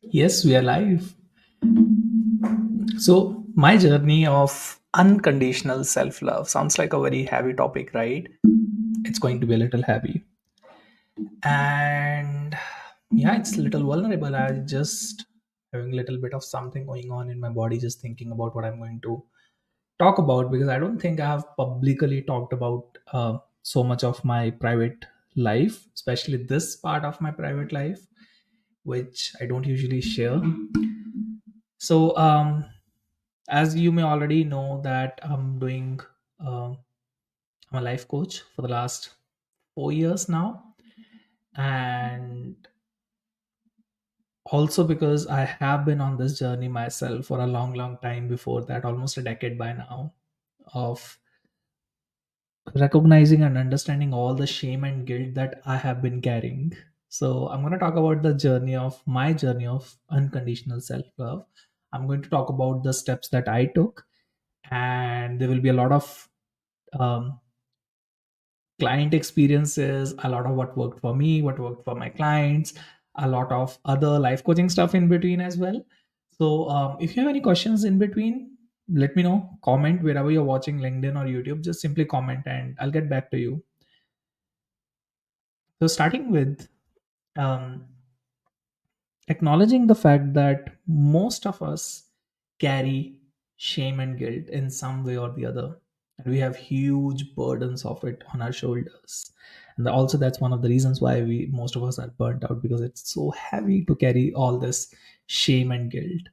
Yes, we are live. So, my journey of unconditional self love sounds like a very heavy topic, right? It's going to be a little heavy. And yeah, it's a little vulnerable. I just having a little bit of something going on in my body, just thinking about what I'm going to talk about because I don't think I have publicly talked about so much of my private life, especially this part of my private life, which I don't usually share. So, as you may already know, that um, I'm a life coach for the last 4 years now, and also because I have been on this journey myself for a long, long time before that, almost a decade by now, of recognizing and understanding all the shame and guilt that I have been carrying. So, I'm going to talk about the journey of my journey of unconditional self love. I'm going to talk about the steps that I took, and there will be a lot of um, client experiences, a lot of what worked for me, what worked for my clients, a lot of other life coaching stuff in between as well. So, if you have any questions in between, let me know. Comment wherever you're watching, LinkedIn or YouTube. Just simply comment and I'll get back to you. So, starting with um, acknowledging the fact that most of us carry shame and guilt in some way or the other, and we have huge burdens of it on our shoulders. And also that's one of the reasons why we most of us are burnt out, because it's so heavy to carry all this shame and guilt.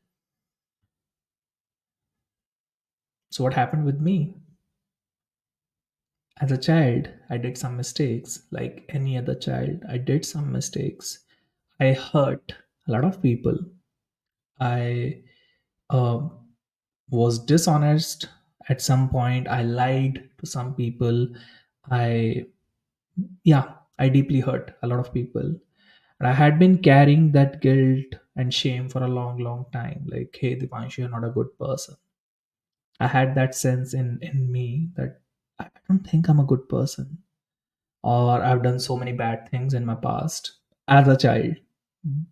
So what happened with me? As a child, I did some mistakes. Like any other child, I did some mistakes. I hurt a lot of people. I uh, was dishonest at some point. I lied to some people. I, yeah, I deeply hurt a lot of people. And I had been carrying that guilt and shame for a long, long time. Like, hey, Dipanshu, you're not a good person. I had that sense in me that I don't think I'm a good person, or I've done so many bad things in my past as a child,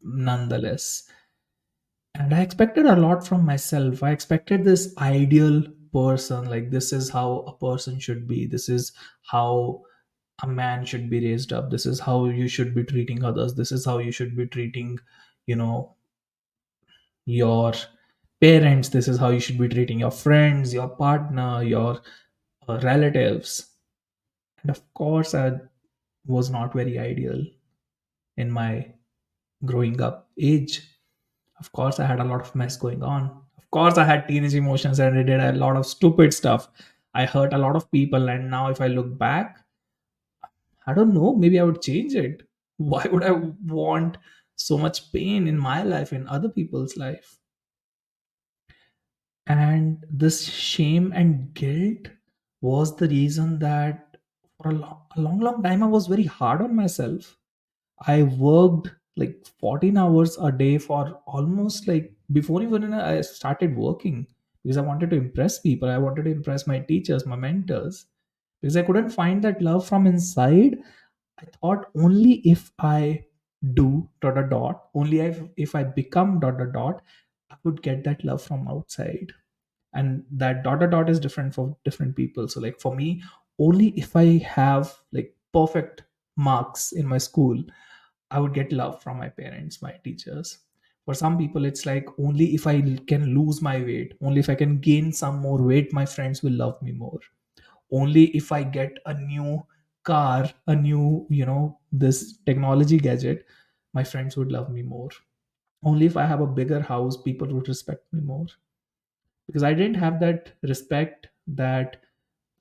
nonetheless. And I expected a lot from myself. I expected this ideal person, like this is how a person should be, this is how a man should be raised up, this is how you should be treating others, this is how you should be treating, you know, your parents, this is how you should be treating your friends, your partner, your relatives. And of course I was not very ideal in my growing up age. Of course, I had a lot of mess going on. Of course, I had teenage emotions and I did a lot of stupid stuff. I hurt a lot of people, and now if I look back, I don't know, maybe I would change it. Why would I want so much pain in my life, in other people's life? And this shame and guilt was the reason that for a long, long time I was very hard on myself. I worked like 14 hours a day for almost like before even I started working, because I wanted to impress people. I wanted to impress my teachers, my mentors, because I couldn't find that love from inside. I thought only if I do dot dot dot, only if I become dot dot dot, I would get that love from outside. And that dot dot dot is different for different people. So like for me, only if I have like perfect marks in my school, I would get love from my parents, my teachers. For some people, it's like only if I can lose my weight, only if I can gain some more weight, my friends will love me more. Only if I get a new car, a new, this technology gadget, my friends would love me more. Only if I have a bigger house, people would respect me more. Because I didn't have that respect, that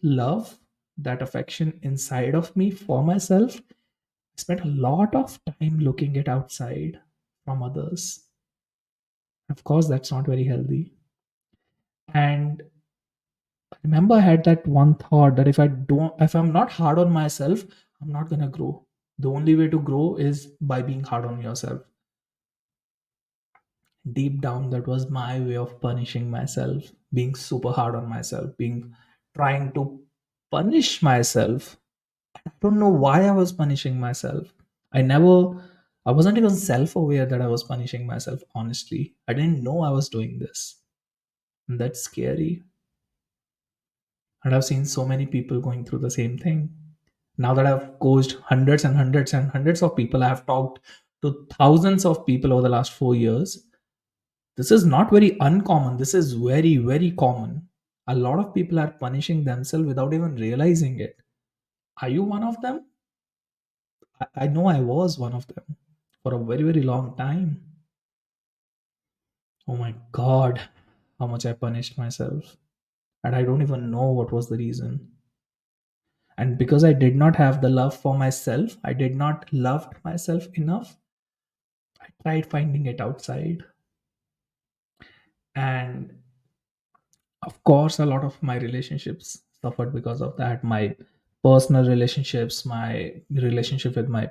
love, that affection inside of me for myself. I spent a lot of time looking at outside from others. Of course, that's not very healthy. And I remember I had that one thought that if I'm not hard on myself, I'm not gonna grow. The only way to grow is by being hard on yourself. Deep down, that was my way of punishing myself, being super hard on myself, being trying to punish myself. I don't know why I was punishing myself. I never I wasn't even self aware that I was punishing myself, honestly. I didn't know I was doing this. And that's scary. And I've seen so many people going through the same thing. Now that I've coached hundreds and hundreds and hundreds of people, I have talked to thousands of people over the last 4 years. This is not very uncommon. This is very, very common. A lot of people are punishing themselves without even realizing it. Are you one of them? I know I was one of them for a very, very long time. Oh my God, how much I punished myself. And I don't even know what was the reason. And because I did not have the love for myself, I did not love myself enough, I tried finding it outside. And of course, a lot of my relationships suffered because of that. My personal relationships, my relationship with my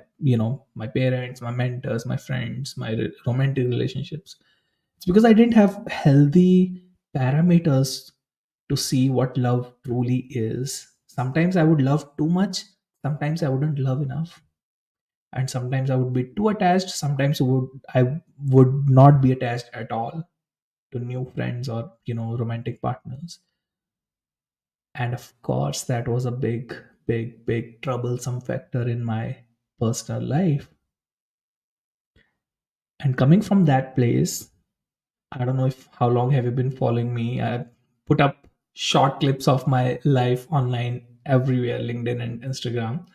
parents, my mentors, my friends, my romantic relationships. It's because I didn't have healthy parameters to see what love truly is. Sometimes I would love too much, sometimes I wouldn't love enough, and sometimes I would be too attached, sometimes I would not be attached at all to new friends or romantic partners. And of course, that was a big, big, big troublesome factor in my personal life. And coming from that place, I don't know if how long have you been following me. I put up short clips of my life online everywhere, LinkedIn and Instagram.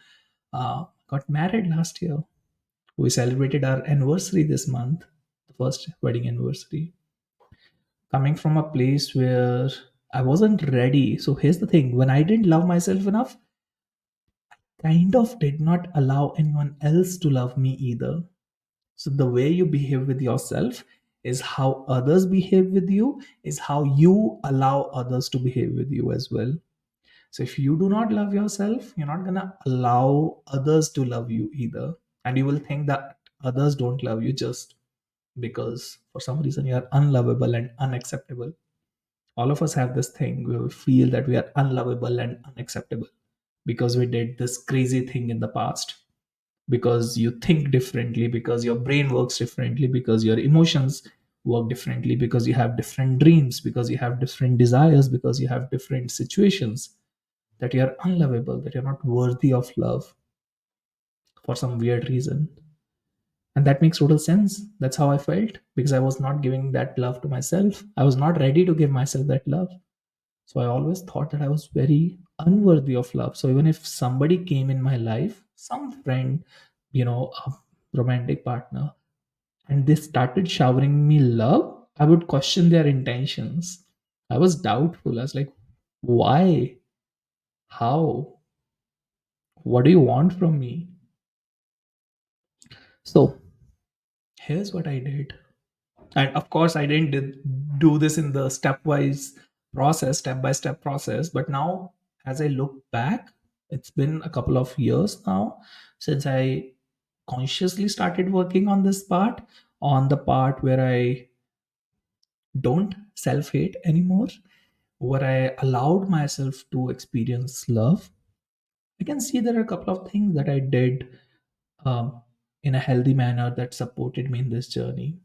Got married last year. We celebrated our anniversary this month, the first wedding anniversary. Coming from a place where I wasn't ready. So here's the thing: when I didn't love myself enough, kind of did not allow anyone else to love me either. So the way you behave with yourself is how others behave with you, is how you allow others to behave with you as well. So if you do not love yourself, you're not going to allow others to love you either. And you will think that others don't love you just because for some reason you are unlovable and unacceptable. All of us have this thing where we feel that we are unlovable and unacceptable because we did this crazy thing in the past, because you think differently, because your brain works differently, because your emotions work differently, because you have different dreams, because you have different desires, because you have different situations, that you are unlovable, that you're not worthy of love for some weird reason. And that makes total sense. That's how I felt, because I was not giving that love to myself. I was not ready to give myself that love. So I always thought that I was very unworthy of love. So even if somebody came in my life, some friend, a romantic partner, and they started showering me love, I would question their intentions. I was doubtful. I was like, why? How? What do you want from me? So here's what I did. And of course, I didn't do this in the step by step process. But now, as I look back, it's been a couple of years now since I consciously started working on this part, on the part where I don't self hate anymore, where I allowed myself to experience love. I can see there are a couple of things that I did um, in a healthy manner that supported me in this journey.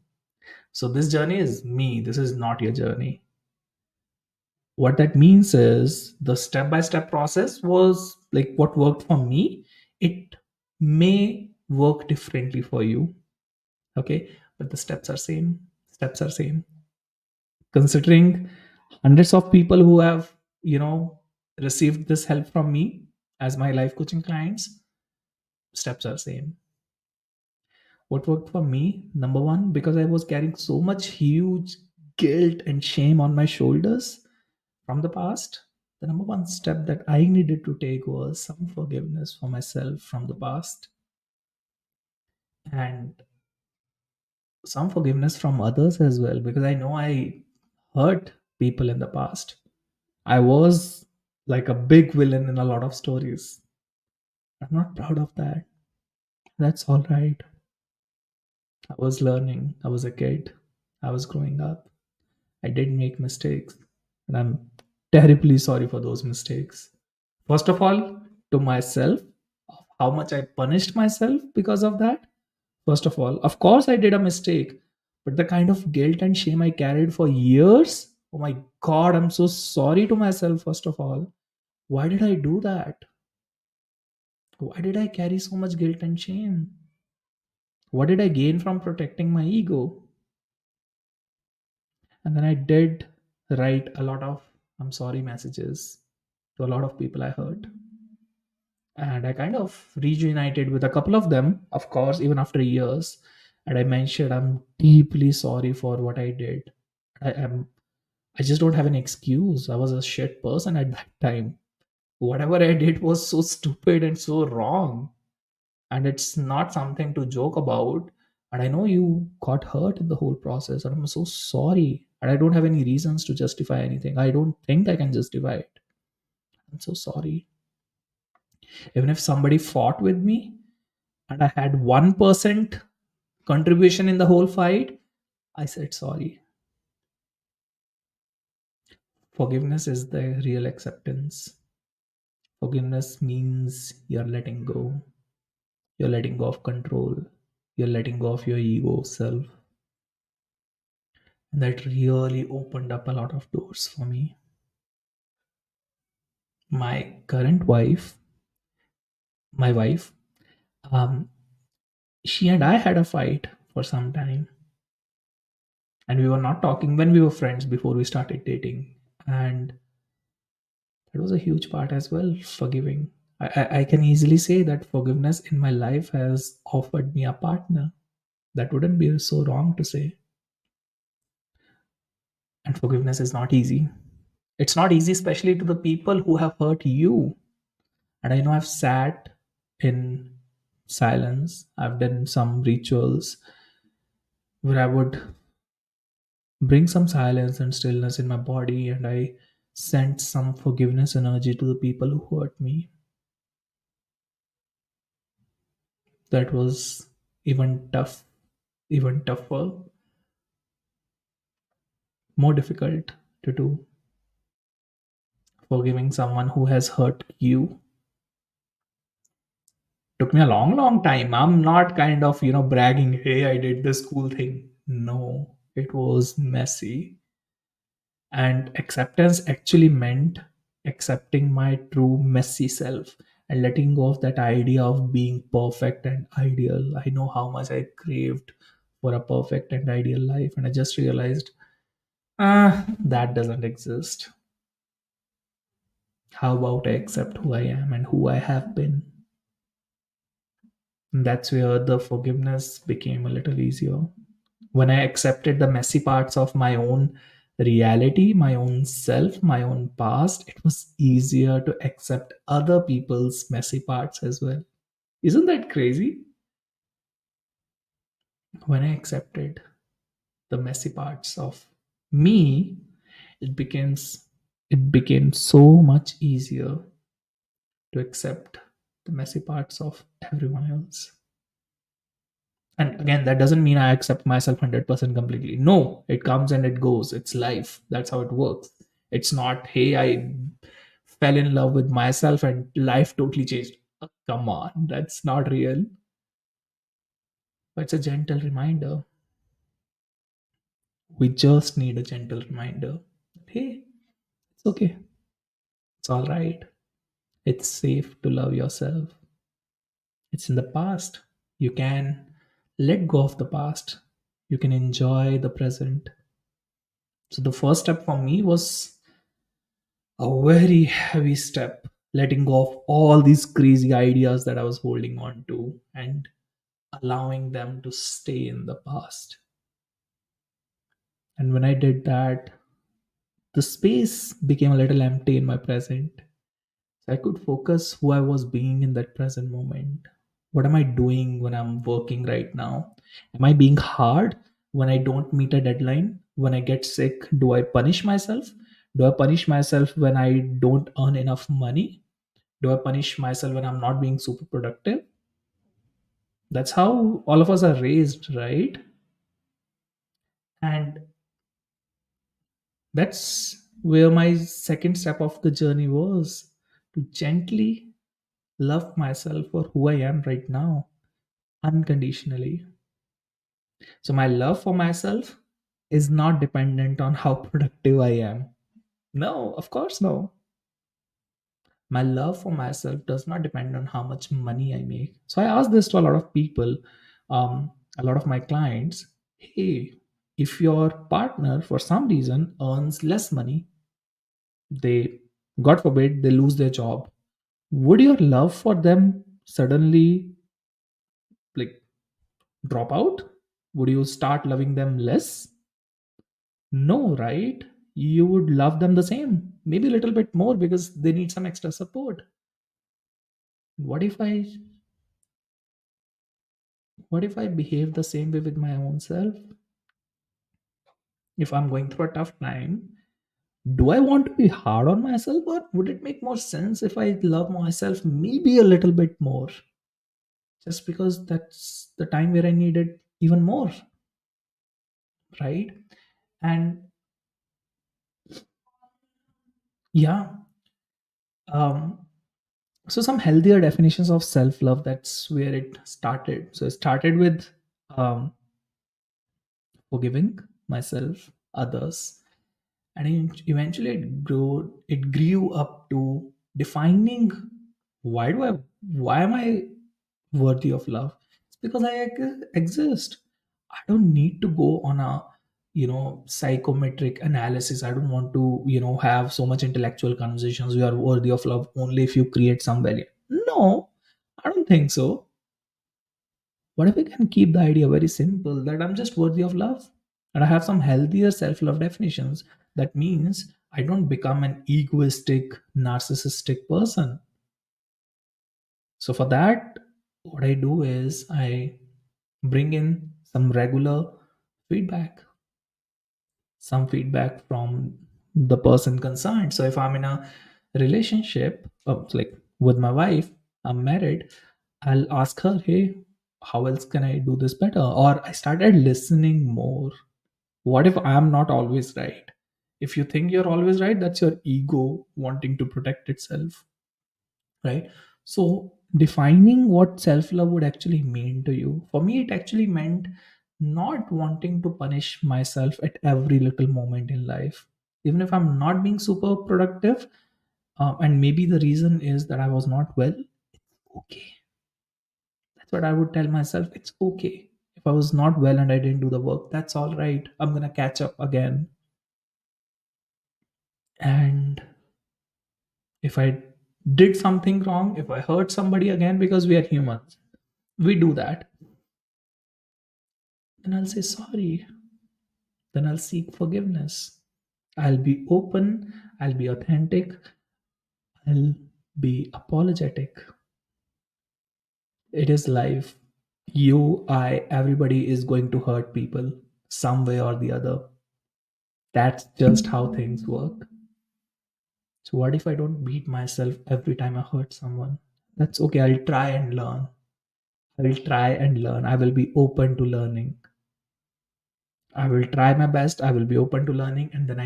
So, this journey is me, this is not your journey. What that means is the step by step process was like what worked for me. It may work differently for you. Okay. But the steps are same. Steps are same. Considering hundreds of people who have, you know, received this help from me as my life coaching clients, steps are same. What worked for me, number one, because I was carrying so much huge guilt and shame on my shoulders from the past, the number one step that I needed to take was some forgiveness for myself from the past, and some forgiveness from others as well, because I know I hurt people in the past. I was like a big villain in a lot of stories. I'm not proud of that. That's all right. I was learning. I was a kid. I was growing up. I did make mistakes, and I'm terribly sorry for those mistakes. First of all, to myself, of how much I punished myself because of that. First of all, of course, I did a mistake, but the kind of guilt and shame I carried for years, oh my God, I'm so sorry to myself. First of all, why did I do that? Why did I carry so much guilt and shame? What did I gain from protecting my ego? And then I did write a lot of I'm sorry messages to a lot of people I hurt. And I kind of reunited with a couple of them, of course, even after years. And I mentioned I'm deeply sorry for what I did. I just don't have an excuse. I was a shit person at that time. Whatever I did was so stupid and so wrong. And it's not something to joke about. And I know you got hurt in the whole process. And I'm so sorry. And I don't have any reasons to justify anything. I don't think I can justify it. I'm so sorry. Even if somebody fought with me and I had 1% contribution in the whole fight, I said sorry. Forgiveness is the real acceptance. Forgiveness means you're letting go. You're letting go of control. You're letting go of your ego self. And that really opened up a lot of doors for me. My current wife, my wife, um, she and I had a fight for some time. And we were not talking when we were friends before we started dating. And that was a huge part as well, forgiving. I can easily say that forgiveness in my life has offered me a partner. That wouldn't be so wrong to say. And forgiveness is not easy. It's not easy, especially to the people who have hurt you. And I know I've sat in silence, I've done some rituals where I would bring some silence and stillness in my body, and I sent some forgiveness energy to the people who hurt me. That was even tough, even tougher, more difficult to do. Forgiving someone who has hurt you took me a long, long time. I'm not kind of, bragging, hey, I did this cool thing. No, it was messy. And acceptance actually meant accepting my true messy self and letting go of that idea of being perfect and ideal. I know how much I craved for a perfect and ideal life. And I just realized, that doesn't exist. How about I accept who I am and who I have been? And that's where the forgiveness became a little easier. When I accepted the messy parts of my own reality, my own self, my own past, it was easier to accept other people's messy parts as well. Isn't that crazy? When I accepted the messy parts of me, it becomes it became so much easier to accept the messy parts of everyone else. And again, that doesn't mean I accept myself 100% completely. No, it comes and it goes. It's life. That's how it works. It's not, hey, I fell in love with myself and life totally changed. Come on, that's not real. But it's a gentle reminder. We just need a gentle reminder. Hey, it's okay. It's all right. It's safe to love yourself. It's in the past. You can let go of the past. You can enjoy the present. So the first step for me was a very heavy step, letting go of all these crazy ideas that I was holding on to and allowing them to stay in the past. And when I did that, the space became a little empty in my present. So I could focus who I was being in that present moment. What am I doing when I'm working right now? Am I being hard when I don't meet a deadline? When I get sick, do I punish myself? Do I punish myself when I don't earn enough money? Do I punish myself when I'm not being super productive? That's how all of us are raised, right? And that's where my second step of the journey was, to gently love myself for who I am right now, unconditionally. So my love for myself is not dependent on how productive I am. No, of course no. My love for myself does not depend on how much money I make. So I ask this to a lot of people, a lot of my clients. Hey, if your partner for some reason earns less money, they, God forbid, they lose their job, would your love for them suddenly like drop out? Would you start loving them less? No, right? You would love them the same, maybe a little bit more because they need some extra support. What if i what if i behave the same way with my own self? If I'm going through a tough time, do I want to be hard on myself, or would it make more sense if I love myself maybe a little bit more, just because that's the time where I need it even more, right? And yeah, um so some healthier definitions of self-love, that's where it started. So it started with um forgiving myself, others, and eventually it grew up to defining, why am I worthy of love? It's because I exist. I don't need to go on a psychometric analysis. I don't want to have so much intellectual conversations. You are worthy of love only if you create some value. No, I don't think so. What if we can keep the idea very simple, that I'm just worthy of love? And I have some healthier self love definitions. That means I don't become an egoistic, narcissistic person. So, for that, what I do is I bring in some feedback from the person concerned. So, if I'm in a relationship, like with my wife, I'm married, I'll ask her, hey, how else can I do this better? Or I started listening more. What if I'm not always right? If you think you're always right, that's your ego wanting to protect itself, right? So, defining what self love would actually mean to you, for me, it actually meant not wanting to punish myself at every little moment in life. Even if I'm not being super productive, and maybe the reason is that I was not well, okay. That's what I would tell myself. It's okay. If I was not well and I didn't do the work, that's all right. I'm going to catch up again. And if I did something wrong, if I hurt somebody again, because we are humans, we do that, then I'll say sorry. Then I'll seek forgiveness. I'll be open. I'll be authentic. I'll be apologetic. It is life. You, I, everybody is going to hurt people some way or the other. That's just how things work. So, what if I don't beat myself every time I hurt someone? That's okay. I'll try and learn. I will try and learn. I will be open to learning. I will try my best. I will be open to learning. And then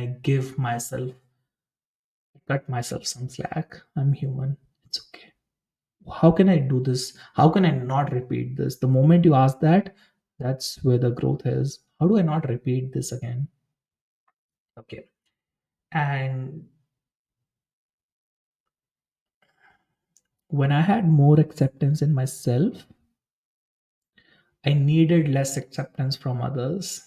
cut myself some slack. I'm human. It's okay. How can I do this? How can I not repeat this? The moment you ask that, that's where the growth is. How do I not repeat this again? Okay. And when I had more acceptance in myself, I needed less acceptance from others.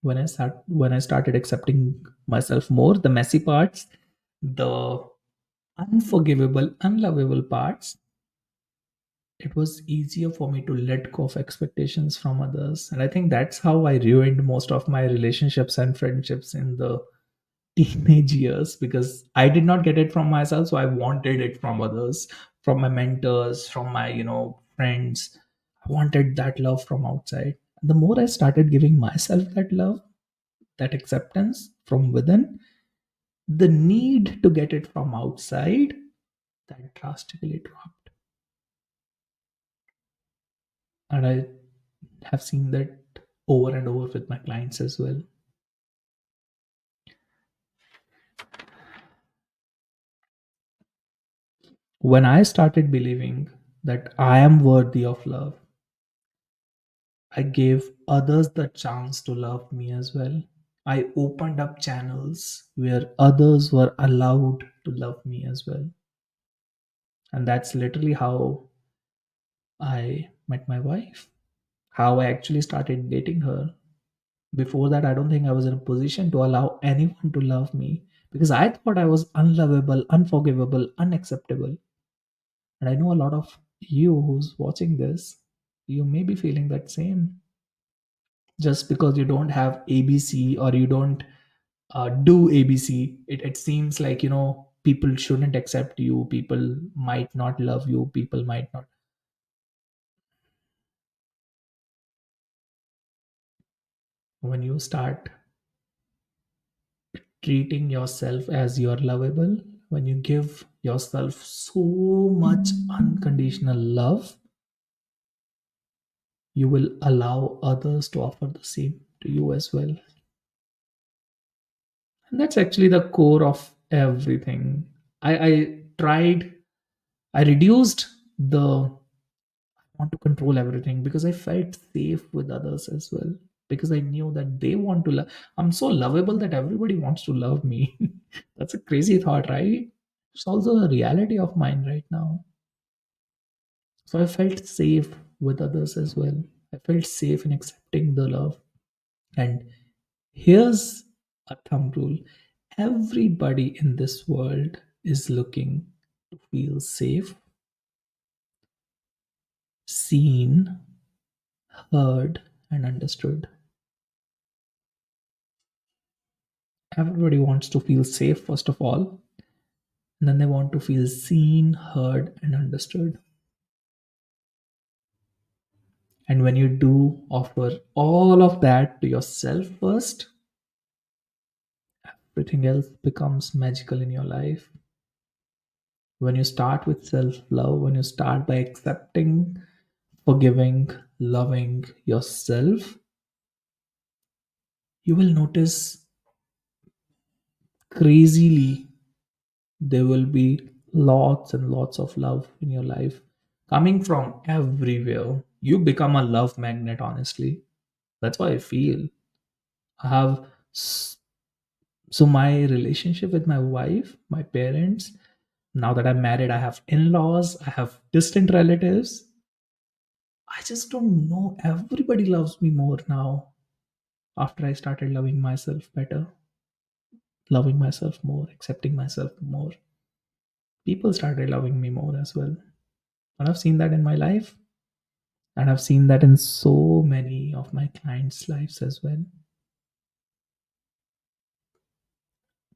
When I started accepting myself more, the messy parts, the unforgivable, unlovable parts, it was easier for me to let go of expectations from others. And I think that's how I ruined most of my relationships and friendships in the teenage years, because I did not get it from myself. So I wanted it from others, from my mentors, from my, friends. I wanted that love from outside. The more I started giving myself that love, that acceptance from within, the need to get it from outside, that drastically dropped. And I have seen that over and over with my clients as well. When I started believing that I am worthy of love, I gave others the chance to love me as well. I opened up channels where others were allowed to love me as well. And that's literally how I met my wife, how I actually started dating her. Before that, I don't think I was in a position to allow anyone to love me because I thought I was unlovable, unforgivable, unacceptable. And I know a lot of you who's watching this, you may be feeling that same. Just because you don't have ABC or you don't do ABC, it seems like, people shouldn't accept you, people might not love you, people might not. When you start treating yourself as you're lovable, when you give yourself so much unconditional love, you will allow others to offer the same to you as well. And that's actually the core of everything. I reduced the want to control everything because I felt safe with others as well. Because I knew that they want to love. I'm so lovable that everybody wants to love me. That's a crazy thought, right? It's also a reality of mine right now. So I felt safe with others as well. I felt safe in accepting the love. And here's a thumb rule: everybody in this world is looking to feel safe, seen, heard, and understood. Everybody wants to feel safe, first of all, and then they want to feel seen, heard, and understood. And when you do offer all of that to yourself first, everything else becomes magical in your life. When you start with self love, when you start by accepting, forgiving, loving yourself, you will notice crazily there will be lots and lots of love in your life coming from everywhere. You become a love magnet, honestly. That's how I feel. I have s- so my relationship with my wife, my parents, now that I'm married, I have in-laws, I have distant relatives. I just don't know. Everybody loves me more now after I started loving myself better, loving myself more, accepting myself more. People started loving me more as well. And I've seen that in my life. And I've seen that in so many of my clients' lives as well.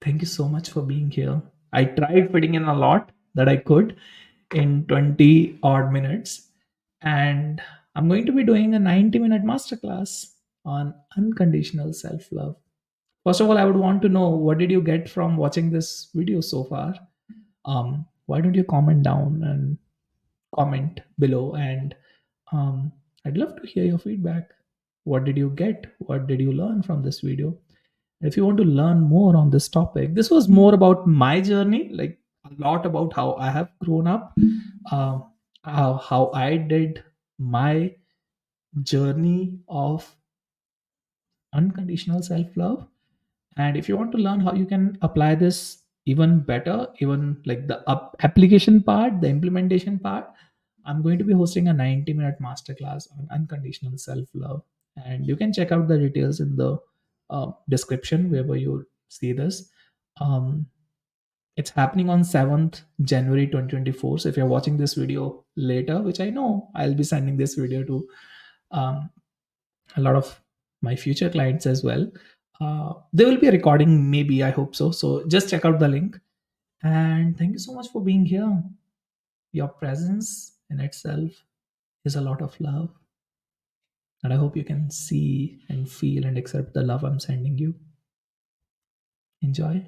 Thank you so much for being here. I tried fitting in a lot that I could in 20 odd minutes. And I'm going to be doing a 90-minute masterclass on unconditional self love. First of all, I would want to know, what did you get from watching this video so far? Why don't you comment down and comment below? And um, I'd love to hear your feedback. What did you get? What did you learn from this video? If you want to learn more on this topic, this was more about my journey, like a lot about how I have grown up, uh, how I did my journey of unconditional self love. And if you want to learn how you can apply this even better, even like the application part, the implementation part, I'm going to be hosting a 90-minute masterclass on unconditional self love. And you can check out the details in the description wherever you see this. Um, it's happening on 7th January 2024. So if you're watching this video later, which I know I'll be sending this video to um, a lot of my future clients as well. There will be a recording, maybe, I hope so. So just check out the link. And thank you so much for being here. Your presence in itself is a lot of love. And I hope you can see and feel and accept the love I'm sending you. Enjoy.